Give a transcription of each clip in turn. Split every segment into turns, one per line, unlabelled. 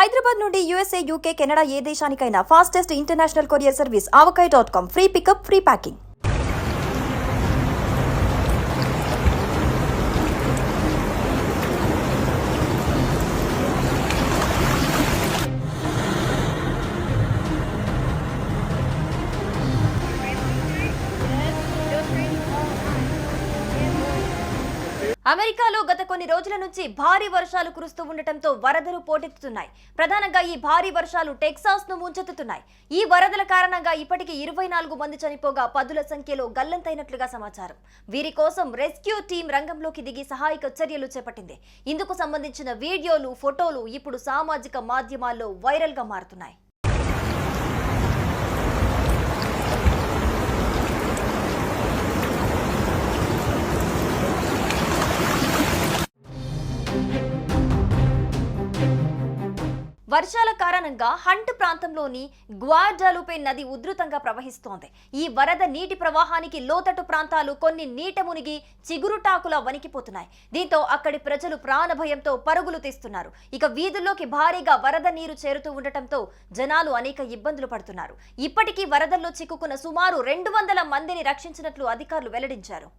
హైదరాబాద్ నుండి USA, UK, Canada ఏ దేశానికైనా fastest international courier service avocai.com. Free pickup, free packing. అమెరికాలో గత కొన్ని రోజుల నుంచి భారీ వర్షాలు కురుస్తూ ఉండటంతో వరదలు పోటెత్తుతున్నాయి. ప్రధానంగా ఈ భారీ వర్షాలు టెక్సాస్ ను ముంచెత్తుతున్నాయి. ఈ వరదల కారణంగా ఇప్పటికీ 24 మంది చనిపోగా పదుల సంఖ్యలో గల్లంతైనట్లుగా సమాచారం. వీరి కోసం రెస్క్యూ టీం రంగంలోకి దిగి సహాయక చర్యలు చేపట్టింది. ఇందుకు సంబంధించిన వీడియోలు, ఫోటోలు ఇప్పుడు సామాజిక మాధ్యమాల్లో వైరల్ గా మారుతున్నాయి. వర్షాల కారణంగా హంట్ ప్రాంతంలోని గ్వాడలుపే నది ఉధృతంగా ప్రవహిస్తోంది. ఈ వరద నీటి ప్రవాహానికి లోతట్టు ప్రాంతాలు కొన్ని నీట మునిగి చిగురుటాకులా వణికిపోతున్నాయి. దీంతో అక్కడి ప్రజలు ప్రాణభయంతో పరుగులు తీస్తున్నారు. ఇక వీధుల్లోకి భారీగా వరద నీరు చేరుతూ ఉండటంతో జనాలు అనేక ఇబ్బందులు పడుతున్నారు. ఇప్పటికీ వరదల్లో చిక్కుకున్న సుమారు 200 మందిని రక్షించినట్లు అధికారులు వెల్లడించారు.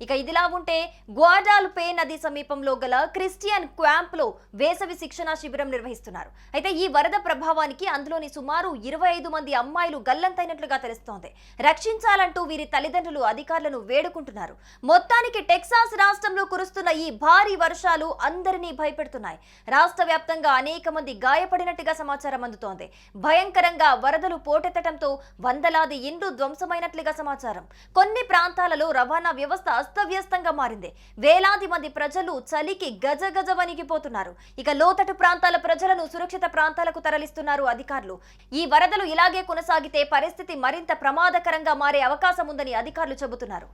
ఇక ఇదిలా ఉంటే గ్వాడాలుపే నది సమీపంలో గల క్రిస్టియన్ క్యాంప్ లో వేసవి శిక్షణ శిబిరం నిర్వహిస్తున్నారు. అయితే ఈ వరద ప్రభావానికి అందులోని సుమారు 25 మంది అమ్మాయిలు గల్లంతైనట్లుగా తెలుస్తోంది. రక్షించాలంటూ వీరి తల్లిదండ్రులు అధికారులను వేడుకుంటున్నారు. మొత్తానికి టెక్సాస్ రాష్ట్రంలో కురుస్తున్న ఈ భారీ వర్షాలు అందరినీ భయపెడుతున్నాయి. రాష్ట్ర వ్యాప్తంగా అనేక మంది గాయపడినట్టుగా సమాచారం అందుతోంది. భయంకరంగా వరదలు పోటెత్తడంతో వందలాది ఇండ్లు ధ్వంసమైనట్లుగా సమాచారం. కొన్ని ప్రాంతాలలో రవాణా వ్యవస్థ అస్తవ్యస్తంగా మారింది. వేలాది మంది ప్రజలు చలికి గజగజ వణికిపోతున్నారు. ఇక లోతట్టు ప్రాంతాల ప్రజలను సురక్షిత ప్రాంతాలకు తరలిస్తున్నారు అధికారులు. ఈ వరదలు ఇలాగే కొనసాగితే పరిస్థితి మరింత ప్రమాదకరంగా మారే అవకాశం ఉందని అధికారులు చెబుతున్నారు.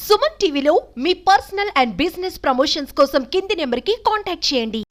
సుమన్ టీవీలో మీ పర్సనల్ అండ్ బిజినెస్ ప్రమోషన్స్ కోసం కింది నెంబర్కి కాంటాక్ట్ చేయండి.